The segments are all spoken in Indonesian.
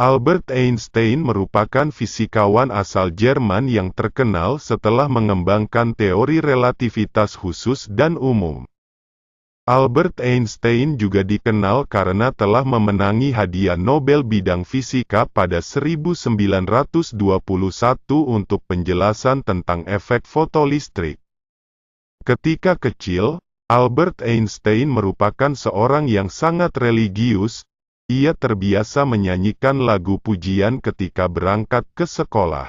Albert Einstein merupakan fisikawan asal Jerman yang terkenal setelah mengembangkan teori relativitas khusus dan umum. Albert Einstein juga dikenal karena telah memenangi hadiah Nobel bidang fisika pada 1921 untuk penjelasan tentang efek fotolistrik. Ketika kecil, Albert Einstein merupakan seorang yang sangat religius. Ia terbiasa menyanyikan lagu pujian ketika berangkat ke sekolah.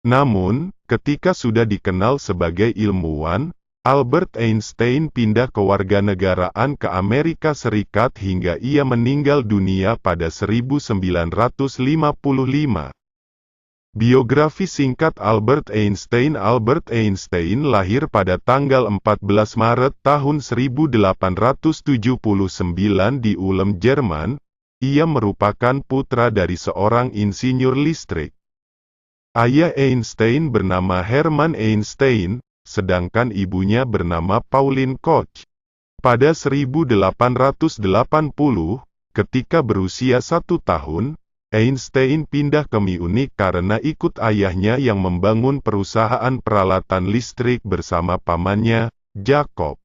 Namun, ketika sudah dikenal sebagai ilmuwan, Albert Einstein pindah kewarganegaraan ke Amerika Serikat hingga ia meninggal dunia pada 1955. Biografi singkat Albert Einstein. Albert Einstein lahir pada tanggal 14 Maret tahun 1879 di Ulm, Jerman. Ia merupakan putra dari seorang insinyur listrik. Ayah Einstein bernama Hermann Einstein, sedangkan ibunya bernama Pauline Koch. Pada 1880, ketika berusia 1 tahun, Einstein pindah ke Munich karena ikut ayahnya yang membangun perusahaan peralatan listrik bersama pamannya, Jacob.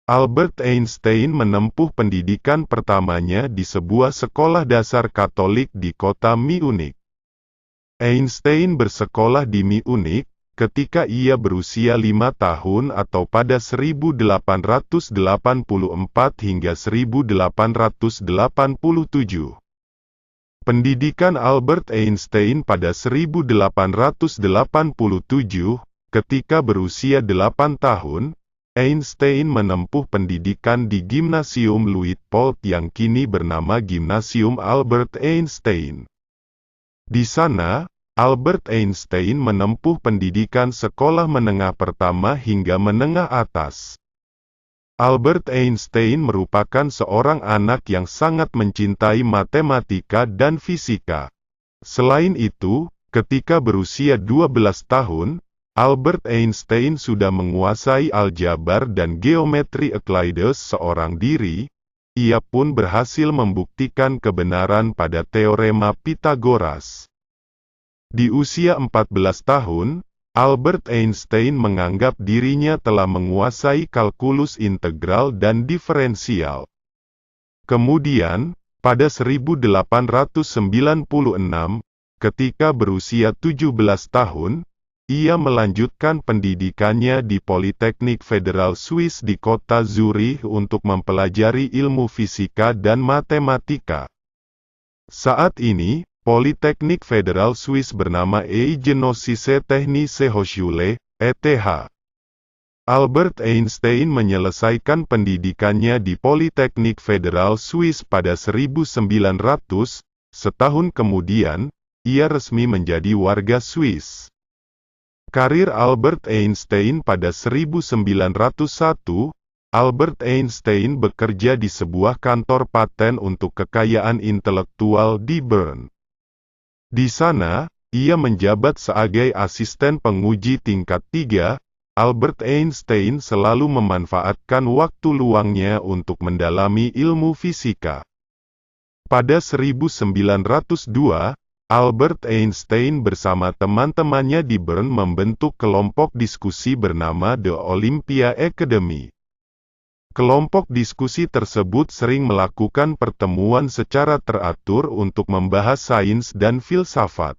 Albert Einstein menempuh pendidikan pertamanya di sebuah sekolah dasar Katolik di kota Munich. Einstein bersekolah di Munich ketika ia berusia 5 tahun atau pada 1884 hingga 1887. Pendidikan Albert Einstein pada 1887, ketika berusia 8 tahun, Einstein menempuh pendidikan di Gymnasium Luitpold yang kini bernama Gymnasium Albert Einstein. Di sana, Albert Einstein menempuh pendidikan sekolah menengah pertama hingga menengah atas. Albert Einstein merupakan seorang anak yang sangat mencintai matematika dan fisika. Selain itu, ketika berusia 12 tahun, Albert Einstein sudah menguasai aljabar dan geometri Euclides seorang diri. Ia pun berhasil membuktikan kebenaran pada teorema Pythagoras. Di usia 14 tahun, Albert Einstein menganggap dirinya telah menguasai kalkulus integral dan diferensial. Kemudian, pada 1896, ketika berusia 17 tahun, ia melanjutkan pendidikannya di Politeknik Federal Swiss di kota Zurich untuk mempelajari ilmu fisika dan matematika. Saat ini, Politeknik Federal Swiss bernama Genossische Technische Hochschule, ETH. Albert Einstein menyelesaikan pendidikannya di Politeknik Federal Swiss pada 1900, setahun kemudian, ia resmi menjadi warga Swiss. Karir Albert Einstein pada 1901, Albert Einstein bekerja di sebuah kantor paten untuk kekayaan intelektual di Bern. Di sana, ia menjabat sebagai asisten penguji tingkat 3. Albert Einstein selalu memanfaatkan waktu luangnya untuk mendalami ilmu fisika. Pada 1902, Albert Einstein bersama teman-temannya di Bern membentuk kelompok diskusi bernama The Olympia Academy. Kelompok diskusi tersebut sering melakukan pertemuan secara teratur untuk membahas sains dan filsafat.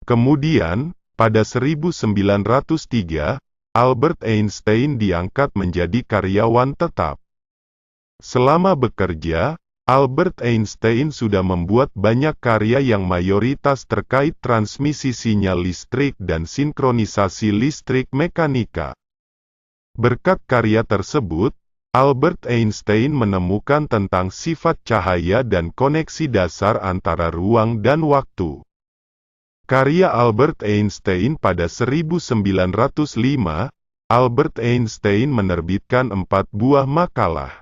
Kemudian, pada 1903, Albert Einstein diangkat menjadi karyawan tetap. Selama bekerja, Albert Einstein sudah membuat banyak karya yang mayoritas terkait transmisi sinyal listrik dan sinkronisasi listrik mekanika. Berkat karya tersebut, Albert Einstein menemukan tentang sifat cahaya dan koneksi dasar antara ruang dan waktu. Karya Albert Einstein pada 1905, Albert Einstein menerbitkan 4 buah makalah.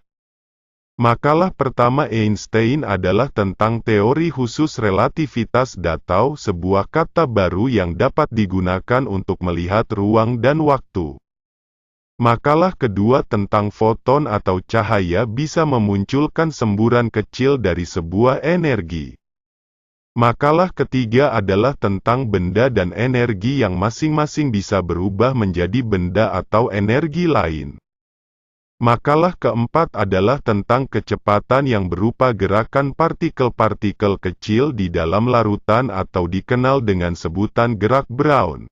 Makalah pertama Einstein adalah tentang teori khusus relativitas atau sebuah kata baru yang dapat digunakan untuk melihat ruang dan waktu. Makalah kedua tentang foton atau cahaya bisa memunculkan semburan kecil dari sebuah energi. Makalah ketiga tentang foton atau cahaya bisa memunculkan semburan kecil dari sebuah energi. Makalah keempat tentang Makalah ketiga adalah tentang benda dan energi yang masing-masing bisa berubah menjadi benda atau energi lain. Makalah keempat adalah tentang kecepatan yang berupa gerakan partikel-partikel kecil di dalam larutan atau dikenal dengan sebutan gerak Brown.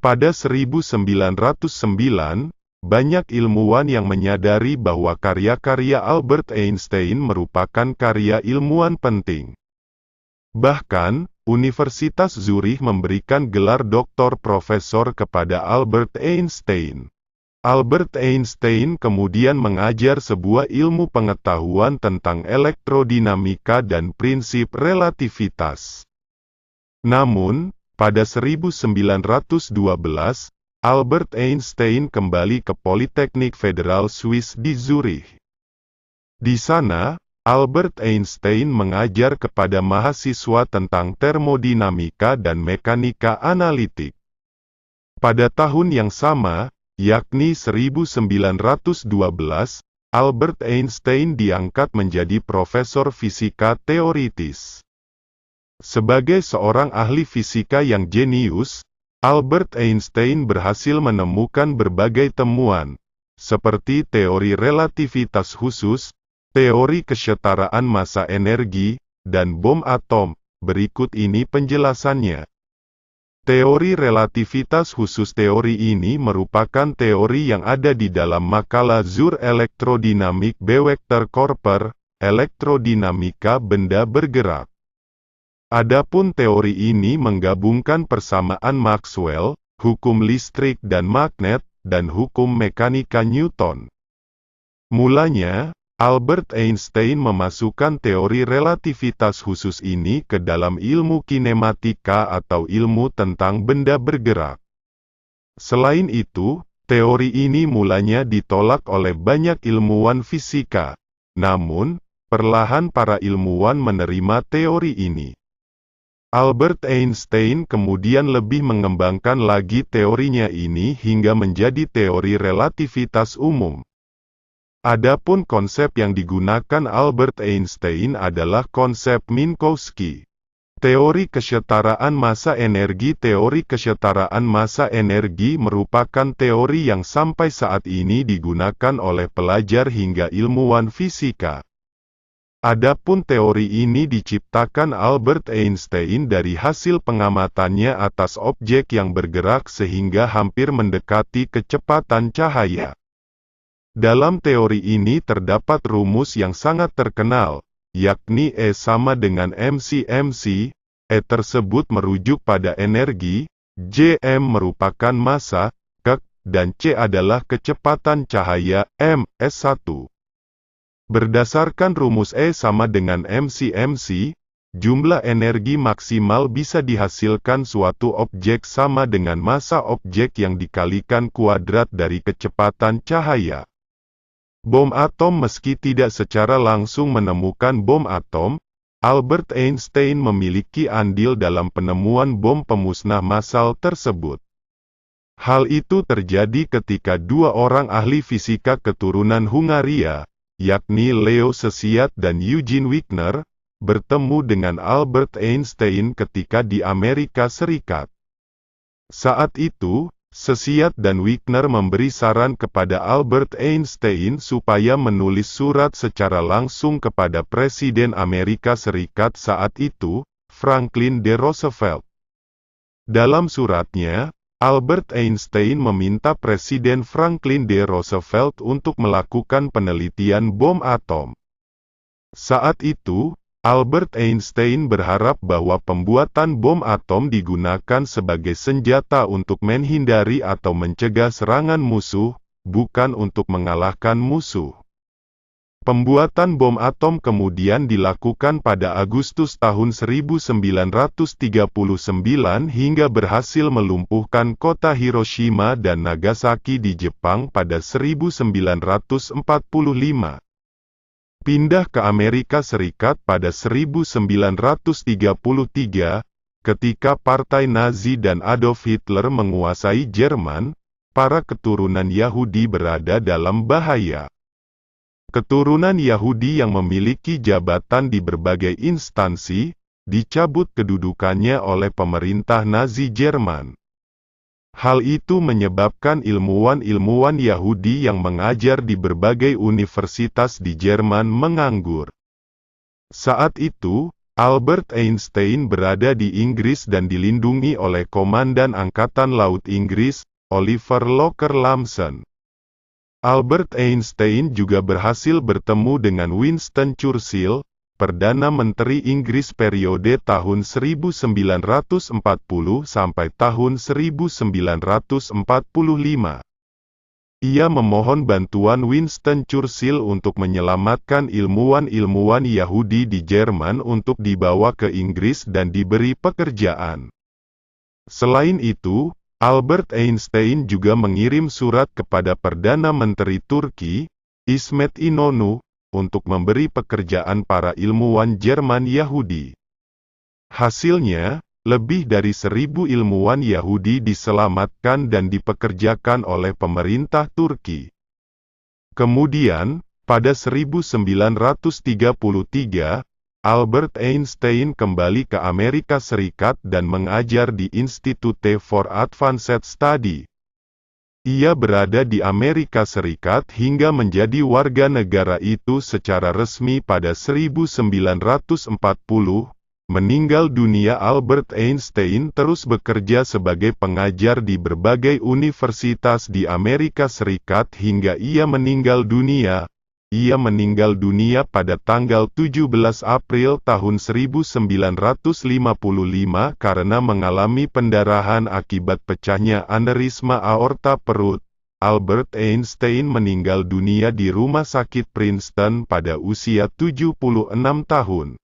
Pada 1909, banyak ilmuwan yang menyadari bahwa karya-karya Albert Einstein merupakan karya ilmuwan penting. Bahkan, Universitas Zurich memberikan gelar doktor profesor kepada Albert Einstein. Albert Einstein kemudian mengajar sebuah ilmu pengetahuan tentang elektrodinamika dan prinsip relativitas. Namun, pada 1912, Albert Einstein kembali ke Politeknik Federal Swiss di Zurich. Di sana, Albert Einstein mengajar kepada mahasiswa tentang termodinamika dan mekanika analitik. Pada tahun yang sama, yakni 1912, Albert Einstein diangkat menjadi profesor fisika teoritis. Sebagai seorang ahli fisika yang jenius, Albert Einstein berhasil menemukan berbagai temuan, seperti teori relativitas khusus, teori kesetaraan massa energi, dan bom atom. Berikut ini penjelasannya. Teori relativitas khusus. Teori ini merupakan teori yang ada di dalam makalah Zur Elektrodynamik Bewegter Körper, elektrodinamika benda bergerak. Adapun teori ini menggabungkan persamaan Maxwell, hukum listrik dan magnet, dan hukum mekanika Newton. Mulanya, Albert Einstein memasukkan teori relativitas khusus ini ke dalam ilmu kinematika atau ilmu tentang benda bergerak. Selain itu, teori ini mulanya ditolak oleh banyak ilmuwan fisika. Namun, perlahan para ilmuwan menerima teori ini. Albert Einstein kemudian lebih mengembangkan lagi teorinya ini hingga menjadi teori relativitas umum. Adapun konsep yang digunakan Albert Einstein adalah konsep Minkowski. Teori kesetaraan massa energi. Teori kesetaraan massa energi merupakan teori yang sampai saat ini digunakan oleh pelajar hingga ilmuwan fisika. Adapun teori ini diciptakan Albert Einstein dari hasil pengamatannya atas objek yang bergerak sehingga hampir mendekati kecepatan cahaya. Dalam teori ini terdapat rumus yang sangat terkenal, yakni E sama dengan mc/mc. E tersebut merujuk pada energi, J(m) merupakan massa, K, dan C adalah kecepatan cahaya, m, S1. Berdasarkan rumus E sama dengan mc/mc, jumlah energi maksimal bisa dihasilkan suatu objek sama dengan massa objek yang dikalikan kuadrat dari kecepatan cahaya. Bom atom. Meski tidak secara langsung menemukan bom atom, Albert Einstein memiliki andil dalam penemuan bom pemusnah massal tersebut. Hal itu terjadi ketika dua orang ahli fisika keturunan Hungaria, yakni Leo Szilard dan Eugene Wigner, bertemu dengan Albert Einstein ketika di Amerika Serikat. Saat itu, Szilard dan Wigner memberi saran kepada Albert Einstein supaya menulis surat secara langsung kepada Presiden Amerika Serikat saat itu, Franklin D. Roosevelt. Dalam suratnya, Albert Einstein meminta Presiden Franklin D. Roosevelt untuk melakukan penelitian bom atom. Saat itu, Albert Einstein berharap bahwa pembuatan bom atom digunakan sebagai senjata untuk menghindari atau mencegah serangan musuh, bukan untuk mengalahkan musuh. Pembuatan bom atom kemudian dilakukan pada Agustus tahun 1939 hingga berhasil melumpuhkan kota Hiroshima dan Nagasaki di Jepang pada 1945. Pindah ke Amerika Serikat pada 1933, ketika Partai Nazi dan Adolf Hitler menguasai Jerman, para keturunan Yahudi berada dalam bahaya. Keturunan Yahudi yang memiliki jabatan di berbagai instansi, dicabut kedudukannya oleh pemerintah Nazi Jerman. Hal itu menyebabkan ilmuwan-ilmuwan Yahudi yang mengajar di berbagai universitas di Jerman menganggur. Saat itu, Albert Einstein berada di Inggris dan dilindungi oleh Komandan Angkatan Laut Inggris, Oliver Locker Lamson. Albert Einstein juga berhasil bertemu dengan Winston Churchill, Perdana Menteri Inggris periode tahun 1940 sampai tahun 1945. Ia memohon bantuan Winston Churchill untuk menyelamatkan ilmuwan-ilmuwan Yahudi di Jerman untuk dibawa ke Inggris dan diberi pekerjaan. Selain itu, Albert Einstein juga mengirim surat kepada Perdana Menteri Turki, İsmet İnönü, untuk memberi pekerjaan para ilmuwan Jerman Yahudi. Hasilnya, lebih dari 1.000 ilmuwan Yahudi diselamatkan dan dipekerjakan oleh pemerintah Turki. Kemudian, pada 1933, Albert Einstein kembali ke Amerika Serikat dan mengajar di Institute for Advanced Study. Ia berada di Amerika Serikat hingga menjadi warga negara itu secara resmi pada 1940. Meninggal dunia Albert Einstein terus bekerja sebagai pengajar di berbagai universitas di Amerika Serikat hingga ia meninggal dunia. Ia meninggal dunia pada tanggal 17 April tahun 1955 karena mengalami pendarahan akibat pecahnya aneurisma aorta perut. Albert Einstein meninggal dunia di Rumah Sakit Princeton pada usia 76 tahun.